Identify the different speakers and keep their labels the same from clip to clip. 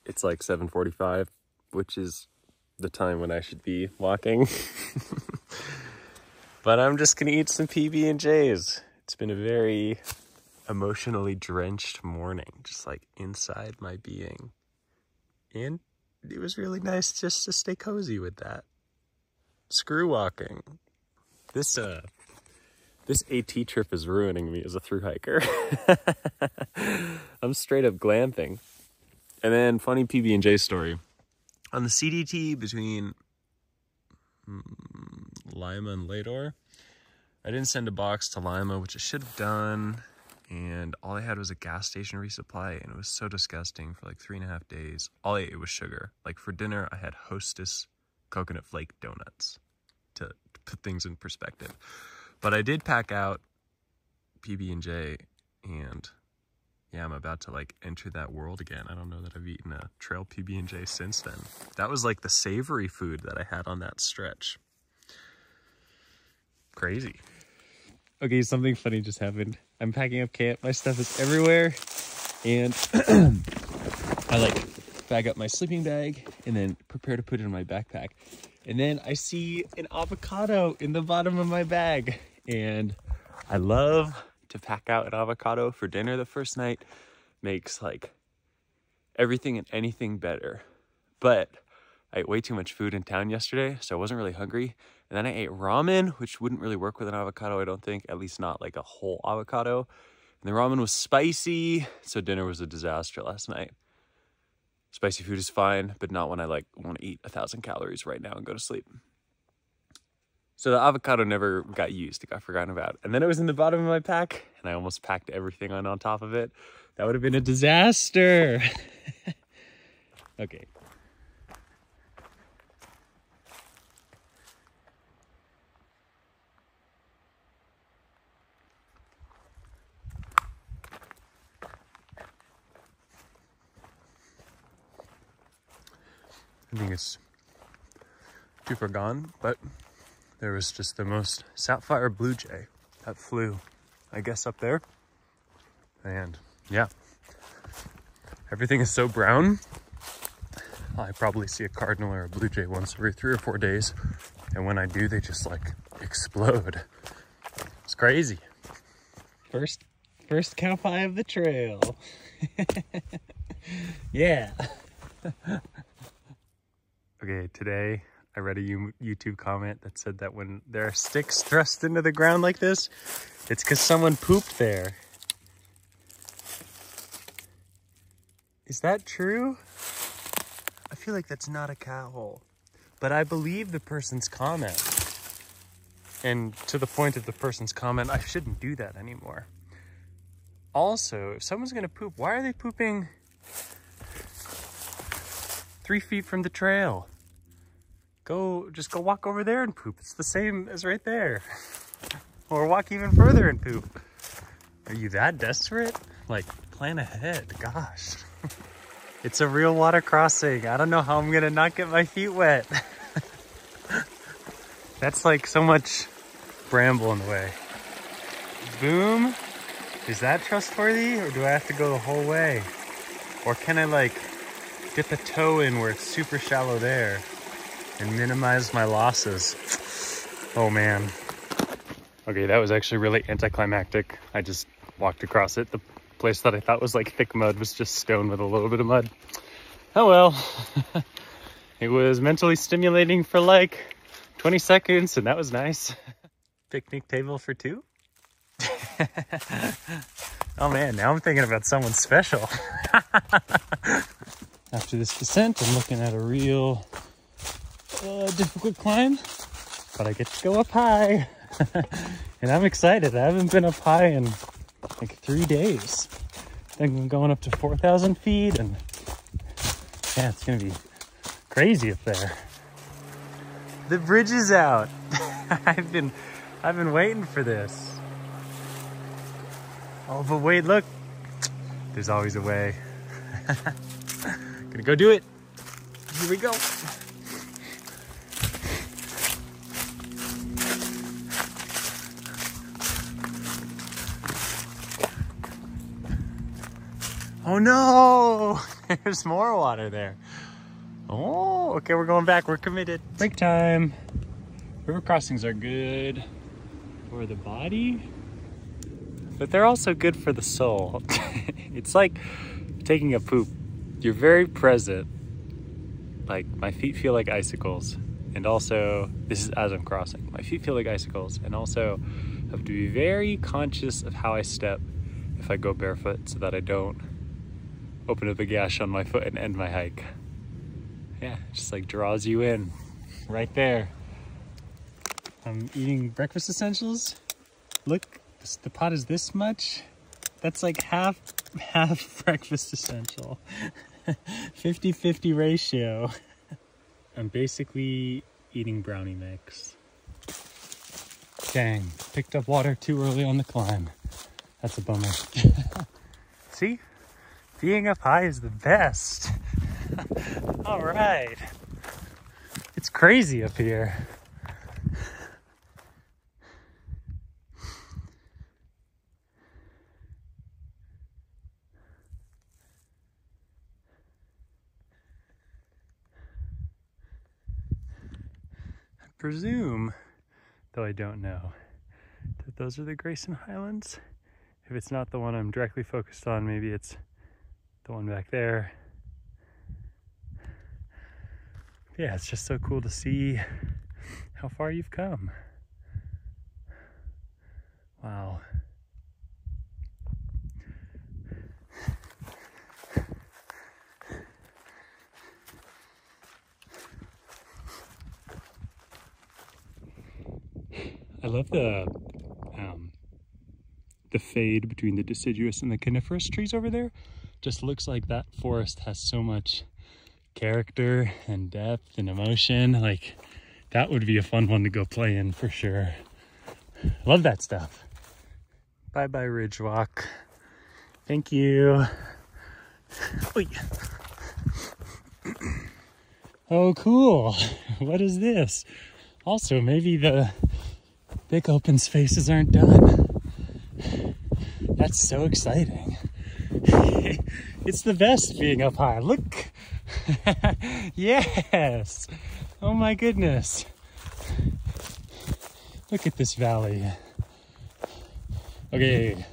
Speaker 1: It's like 7:45, which is the time when I should be walking. But I'm just gonna eat some PB&Js. It's been a very emotionally drenched morning, just like inside my being. And it was really nice just to stay cozy with that. Screw walking. This AT trip is ruining me as a thru hiker. I'm straight up glamping. And then funny PB&J story. On the CDT between Lima and Lador, I didn't send a box to Lima, which I should have done. And all I had was a gas station resupply, and it was so disgusting for like 3.5 days. All I ate was sugar. Like for dinner, I had Hostess coconut flake donuts to put things in perspective. But I did pack out PB&J, and yeah, I'm about to like enter that world again. I don't know that I've eaten a trail PB&J since then. That was like the savory food that I had on that stretch. Crazy. Okay, something funny just happened. I'm packing up camp. My stuff is everywhere. And I like bag up my sleeping bag and then prepare to put it in my backpack. And then I see an avocado in the bottom of my bag. And I love to pack out an avocado for dinner the first night. Makes like everything and anything better. But I ate way too much food in town yesterday, so I wasn't really hungry. And then I ate ramen, which wouldn't really work with an avocado, I don't think. At least not like a whole avocado. And the ramen was spicy, so dinner was a disaster last night. Spicy food is fine, but not when I like want to eat 1,000 calories right now and go to sleep. So the avocado never got used. It got forgotten about. And then it was in the bottom of my pack, and I almost packed everything on top of it. That would have been a disaster. Okay. I think it's too far gone, but there was just the most sapphire blue jay that flew, I guess, up there. And yeah, everything is so brown. I probably see a cardinal or a blue jay once every 3 or 4 days. And when I do, they just like explode. It's crazy. First cow pie of the trail. Yeah. Okay, today I read a YouTube comment that said that when there are sticks thrust into the ground like this, it's because someone pooped there. Is that true? I feel like that's not a cat hole, but I believe the person's comment. And to the point of the person's comment, I shouldn't do that anymore. Also, if someone's gonna poop, why are they pooping 3 feet from the trail? Just go walk over there and poop. It's the same as right there. Or walk even further and poop. Are you that desperate? Like, plan ahead, gosh. It's a real water crossing. I don't know how I'm gonna not get my feet wet. That's like so much bramble in the way. Boom. Is that trustworthy, or do I have to go the whole way? Or can I like dip a toe in where it's super shallow there and minimize my losses? Oh man. Okay, that was actually really anticlimactic. I just walked across it. The place that I thought was like thick mud was just stone with a little bit of mud. Oh well. It was mentally stimulating for like 20 seconds, and that was nice. Picnic table for 2? Oh man, now I'm thinking about someone special. After this descent, I'm looking at a real difficult climb, but I get to go up high. And I'm excited. I haven't been up high in like 3 days. I think I'm going up to 4,000 feet, and yeah, it's gonna be crazy up there. The bridge is out. I've been waiting for this. Oh, but wait, look. There's always a way. Gonna go do it. Here we go. Oh no, there's more water there. Oh, okay, we're going back, we're committed. Break time. River crossings are good for the body, but they're also good for the soul. It's like taking a poop. You're very present. Like, my feet feel like icicles. And also, this is as I'm crossing. My feet feel like icicles, and also I have to be very conscious of how I step if I go barefoot so that I don't open up a gash on my foot and end my hike. Yeah, it just like draws you in right there. I'm eating breakfast essentials. Look, the pot is this much. That's like half breakfast essential. 50-50 ratio. I'm basically eating brownie mix. Dang, picked up water too early on the climb. That's a bummer. See? Being up high is the best. All right. It's crazy up here. I presume, though I don't know, that those are the Grayson Highlands. If it's not the one I'm directly focused on, maybe it's the one back there. Yeah, it's just so cool to see how far you've come. Wow. I love the fade between the deciduous and the coniferous trees over there. Just looks like that forest has so much character and depth and emotion. Like, that would be a fun one to go play in for sure. Love that stuff. Bye bye Ridge Walk. Thank you. Oy. Oh cool. What is this? Also, maybe the big open spaces aren't done. That's so exciting. It's the best being up high. Look. Yes. Oh my goodness. Look at this valley. Okay.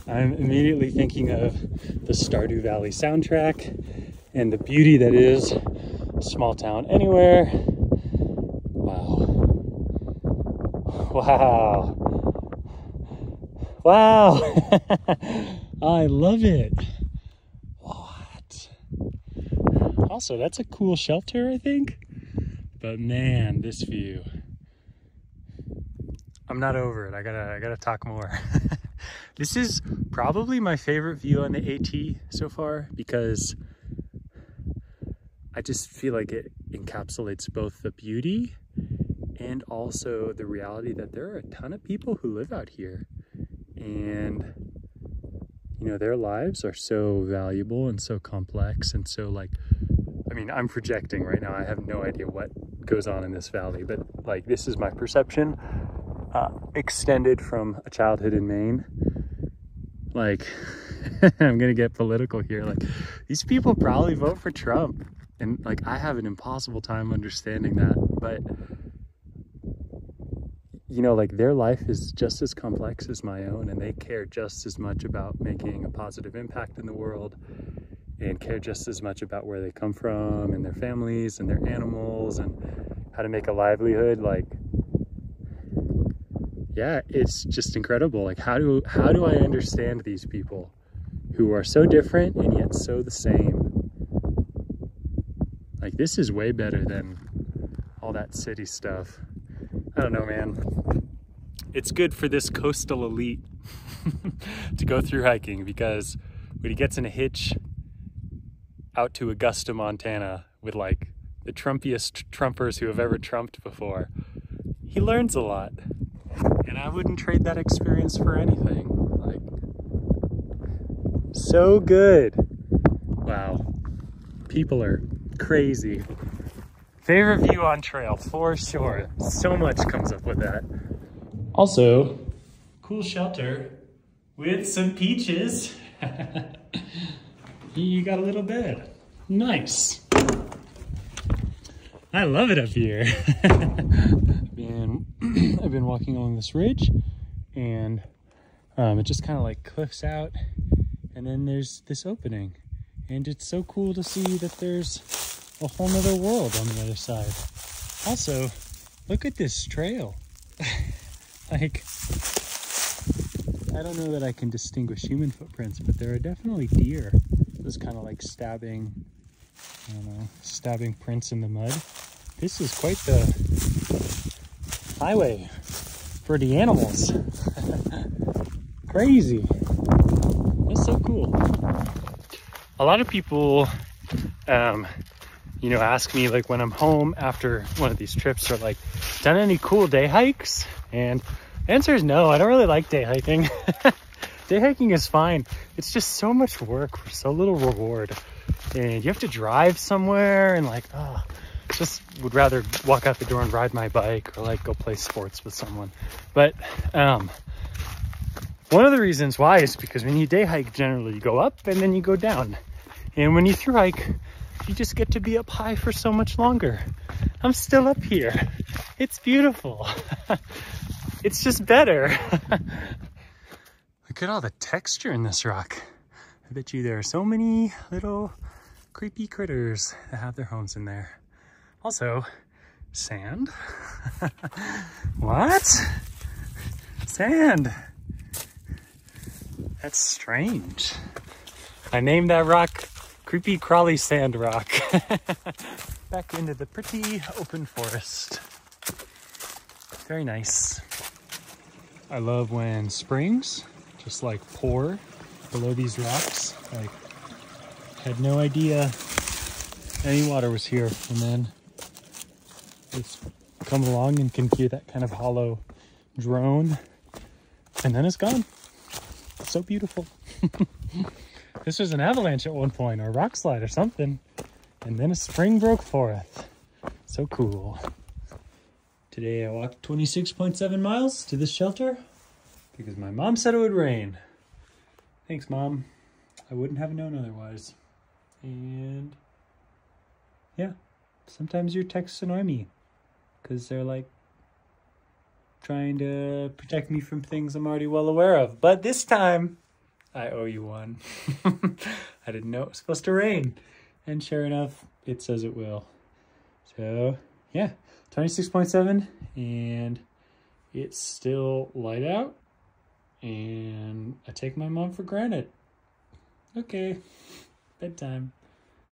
Speaker 1: I'm immediately thinking of the Stardew Valley soundtrack and the beauty that is Small Town Anywhere. Wow. Wow. Wow. I love it. What? Also, that's a cool shelter, I think. But man, this view. I'm not over it. I gotta talk more. This is probably my favorite view on the AT so far, because I just feel like it encapsulates both the beauty and also the reality that there are a ton of people who live out here. And, you know, their lives are so valuable and so complex and so, like, I mean, I'm projecting right now. I have no idea what goes on in this valley, but like, this is my perception, extended from a childhood in Maine. Like, I'm gonna get political here. Like, these people probably vote for Trump, and like, I have an impossible time understanding that, but you know, like, their life is just as complex as my own, and they care just as much about making a positive impact in the world, and care just as much about where they come from and their families and their animals and how to make a livelihood. Like, yeah, it's just incredible. Like, how do I understand these people who are so different and yet so the same? Like, this is way better than all that city stuff. I don't know, man. It's good for this coastal elite to go through hiking, because when he gets in a hitch out to Augusta, Montana with like the Trumpiest Trumpers who have ever trumped before, he learns a lot. And I wouldn't trade that experience for anything. Like, so good. Wow. People are crazy. Favorite view on trail, for sure. So much comes up with that. Also, cool shelter with some peaches.
Speaker 2: You got a little bed. Nice. I love it up here. I've been walking along this ridge, and it just kind of like cliffs out, and then there's this opening, and it's so cool to see that there's a whole nother world on the other side. Also, look at this trail. Like, I don't know that I can distinguish human footprints, but there are definitely deer. This kind of like stabbing, I don't know, stabbing prints in the mud. This is quite the highway for the animals. Crazy. That's so cool. A lot of people, you know, ask me like when I'm home after one of these trips, or like, done any cool day hikes? And the answer is no, I don't really like day hiking. Day hiking is fine. It's just so much work for so little reward. And you have to drive somewhere, and like, oh, just would rather walk out the door and ride my bike, or like go play sports with someone. But one of the reasons why is because when you day hike, generally you go up and then you go down. And when you thru hike, you just get to be up high for so much longer. I'm still up here. It's beautiful. It's just better. Look at all the texture in this rock. I bet you there are so many little creepy critters that have their homes in there. Also, sand. What? Sand. That's strange. I named that rock Creepy Crawly Sand Rock. Back into the pretty open forest. Very nice. I love when springs just like pour below these rocks. Like, had no idea any water was here, and then it's come along and can hear that kind of hollow drone, and then it's gone. It's so beautiful. This was an avalanche at one point, or a rock slide or something, and then a spring broke forth. So cool. Today I walked 26.7 miles to this shelter because my mom said it would rain. Thanks, Mom. I wouldn't have known otherwise. And yeah, sometimes your texts annoy me because they're like trying to protect me from things I'm already well aware of. But this time, I owe you one. I didn't know it was supposed to rain. And sure enough, it says it will. So yeah, 26.7, and it's still light out, and I take my mom for granted. Okay, bedtime.